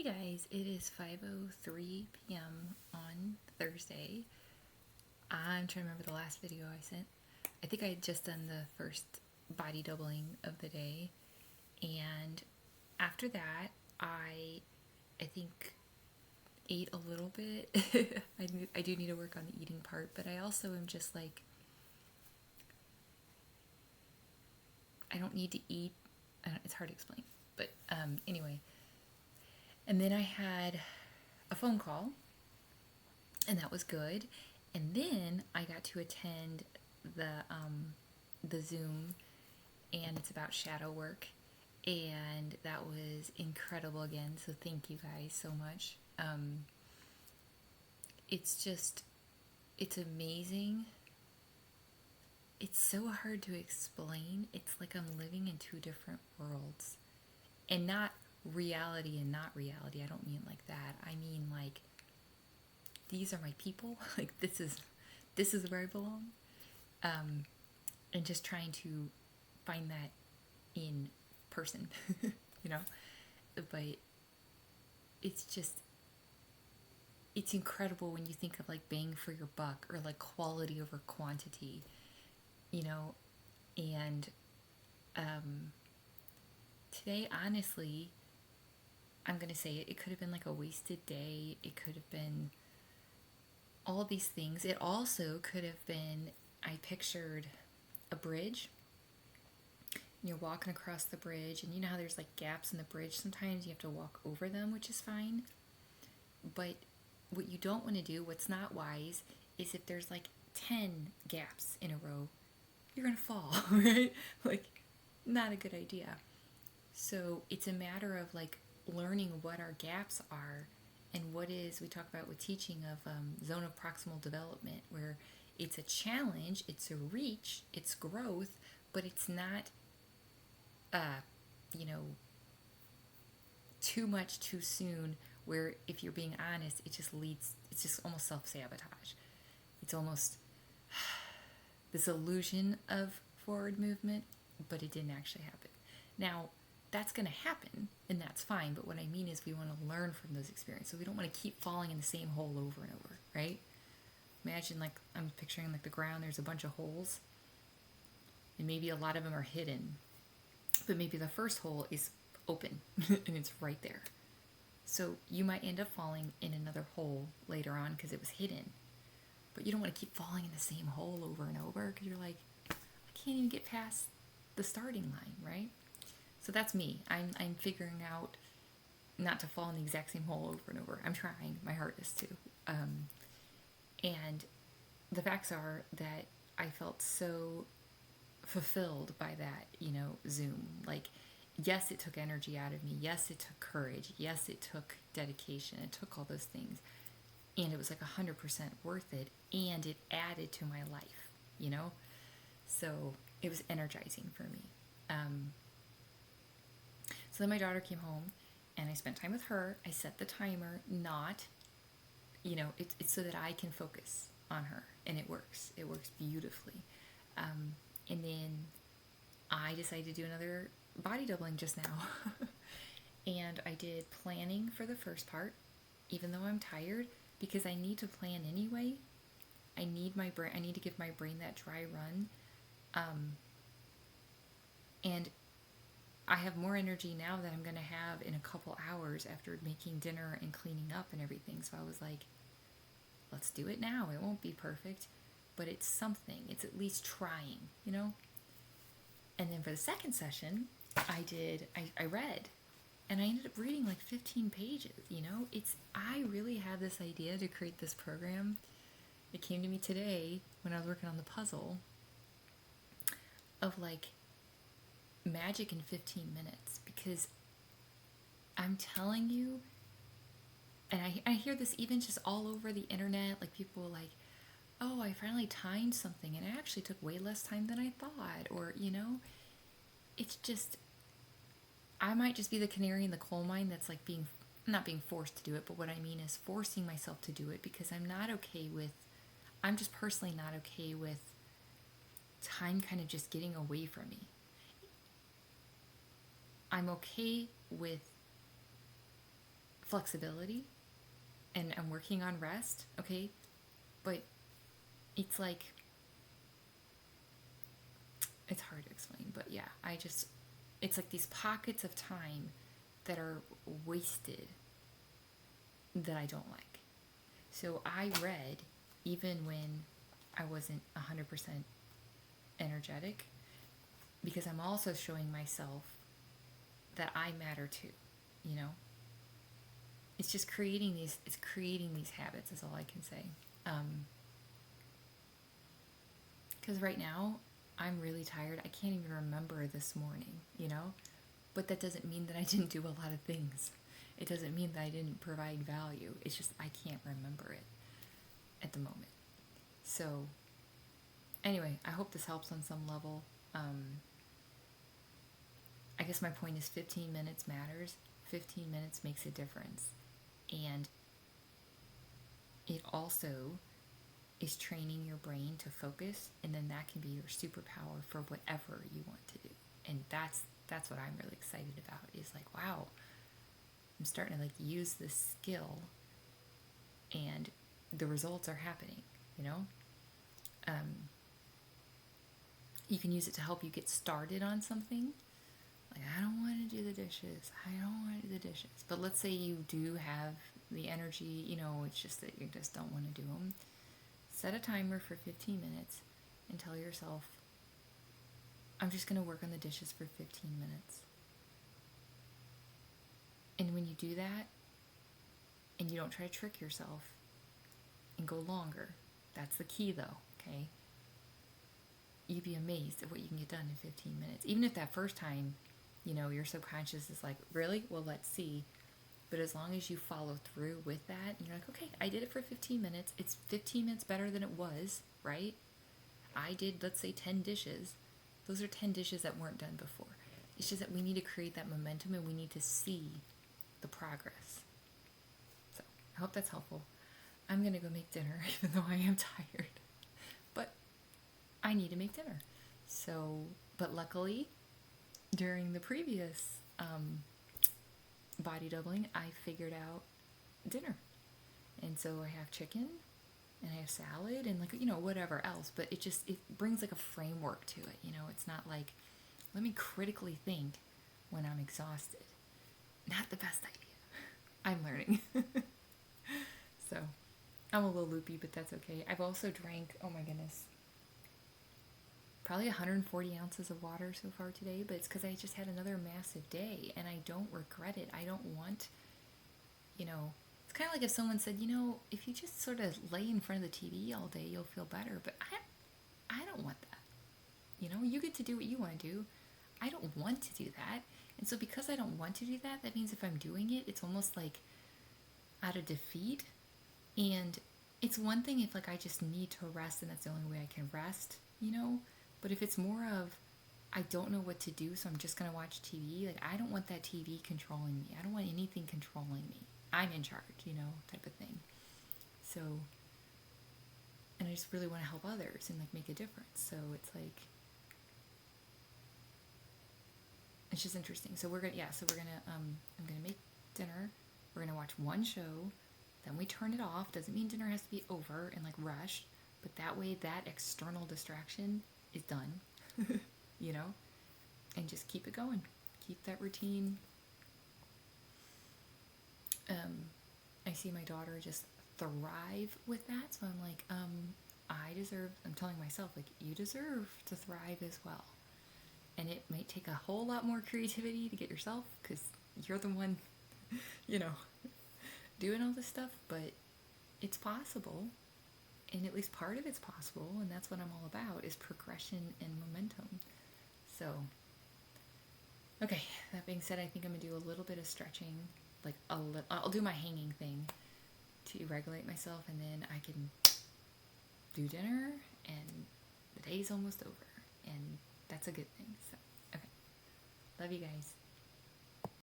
Hey guys, it is 5:03 p.m. on Thursday. I'm trying to remember the last video I sent. I think I had just done the first body doubling of the day, and after that, I think ate a little bit. I do need to work on the eating part, but I also am just like I don't need to eat. It's hard to explain, but anyway. And then I had a phone call, and that was good. And then I got to attend the Zoom, and it's about shadow work, and that was incredible again. So thank you guys so much. It's just it's amazing. It's so hard to explain. It's like I'm living in two different worlds, and not reality and not reality. I don't mean like that. I mean like these are my people. Like this is where I belong. Um, and just trying to find that in person, you know? But it's just, it's incredible when you think of like bang for your buck or like quality over quantity, you know? And um, today, honestly, I'm going to say it could have been like a wasted day. It could have been all these things. It also could have been, I pictured a bridge. You're walking across the bridge, and you know how there's like gaps in the bridge? Sometimes you have to walk over them, which is fine. But what you don't want to do, what's not wise, is if there's like 10 gaps in a row, you're going to fall, right? Like, not a good idea. So it's a matter of like learning what our gaps are and what is, we talk about with teaching of zone of proximal development, where it's a challenge, it's a reach, it's growth, but it's not, uh, you know, too much too soon, where if you're being honest, it just leads, it's just almost self sabotage. It's almost this illusion of forward movement, but it didn't actually happen. Now, that's going to happen, and that's fine, but what I mean is we want to learn from those experiences. So we don't want to keep falling in the same hole over and over, right? Imagine, like, I'm picturing like the ground, there's a bunch of holes, and maybe a lot of them are hidden, but maybe the first hole is open and it's right there. So you might end up falling in another hole later on because it was hidden. But you don't want to keep falling in the same hole over and over because you're like, I can't even get past the starting line, right? So that's me. I'm figuring out not to fall in the exact same hole over and over. I'm trying my hardest to. And the facts are that I felt so fulfilled by that, Zoom. Like, yes, it took energy out of me. Yes, it took courage. Yes, it took dedication. It took all those things. And it was like 100% worth it. And it added to my life, you know? So it was energizing for me. So then my daughter came home and I spent time with her. I set the timer, not, it's so that I can focus on her. And it works. It works beautifully. And then I decided to do another body doubling just now. And I did planning for the first part, even though I'm tired, because I need to plan anyway. I need to give my brain that dry run. And I have more energy now than I'm going to have in a couple hours after making dinner and cleaning up and everything. So I was like, let's do it now. It won't be perfect, but it's something. It's at least trying, you know? And then for the second session, I read, and I ended up reading like 15 pages, you know? I really had this idea to create this program. It came to me today when I was working on the puzzle of like magic in 15 minutes, because I'm telling you, and I hear this even just all over the internet, like people like, oh, I finally timed something and it actually took way less time than I thought, or, it's just, I might just be the canary in the coal mine that's like not being forced to do it, but what I mean is forcing myself to do it because I'm just personally not okay with time kind of just getting away from me. I'm okay with flexibility, and I'm working on rest, okay? But it's like, it's hard to explain, but yeah, it's like these pockets of time that are wasted that I don't like. So I read even when I wasn't 100% energetic, because I'm also showing myself that I matter too, you know? It's creating these habits is all I can say. Because right now, I'm really tired. I can't even remember this morning, you know? But that doesn't mean that I didn't do a lot of things. It doesn't mean that I didn't provide value. It's just I can't remember it at the moment. So, anyway, I hope this helps on some level. I guess my point is 15 minutes matters. 15 minutes makes a difference. And it also is training your brain to focus, and then that can be your superpower for whatever you want to do. And that's what I'm really excited about, is like, wow, I'm starting to like use this skill and the results are happening, you know? You can use it to help you get started on something. Like, I don't want to do the dishes. I don't want to do the dishes. But let's say you do have the energy, you know, it's just that you just don't want to do them. Set a timer for 15 minutes and tell yourself, I'm just going to work on the dishes for 15 minutes. And when you do that, and you don't try to trick yourself and go longer, that's the key though, okay? You'd be amazed at what you can get done in 15 minutes. Even if that first time, you know, your subconscious is like, really? Well, let's see. But as long as you follow through with that, and you're like, okay, I did it for 15 minutes. It's 15 minutes better than it was, right? I did, let's say, 10 dishes. Those are 10 dishes that weren't done before. It's just that we need to create that momentum and we need to see the progress. So I hope that's helpful. I'm going to go make dinner, even though I am tired. But I need to make dinner. So, but luckily, during the previous body doubling, I figured out dinner. And so I have chicken and I have salad and, like, you know, whatever else, but it brings like a framework to it, you know. It's not like, let me critically think when I'm exhausted. Not the best idea. I'm learning. So I'm a little loopy, but that's okay. I've also drank, oh my goodness, probably 140 ounces of water so far today, but it's because I just had another massive day and I don't regret it. I don't want, you know, it's kind of like if someone said, you know, if you just sort of lay in front of the TV all day, you'll feel better. But I don't want that. You know, you get to do what you want to do. I don't want to do that. And so because I don't want to do that, that means if I'm doing it, it's almost like out of defeat. And it's one thing if, like, I just need to rest and that's the only way I can rest, you know? But if it's more of, I don't know what to do, so I'm just going to watch TV, like, I don't want that TV controlling me. I don't want anything controlling me. I'm in charge, you know, type of thing. So, and I just really want to help others and, like, make a difference. So it's like, it's just interesting. So I'm going to make dinner. We're going to watch one show. Then we turn it off. Doesn't mean dinner has to be over and, like, rushed. But that way, that external distraction is done, you know? And just keep it going. Keep that routine. I see my daughter just thrive with that. So I'm like, I'm telling myself, like, you deserve to thrive as well. And it might take a whole lot more creativity to get yourself, because you're the one, you know, doing all this stuff, but it's possible. And at least part of it's possible, and that's what I'm all about, is progression and momentum. So, okay, that being said, I think I'm going to do a little bit of stretching, like I'll do my hanging thing to regulate myself, and then I can do dinner, and the day's almost over, and that's a good thing. So, okay, love you guys.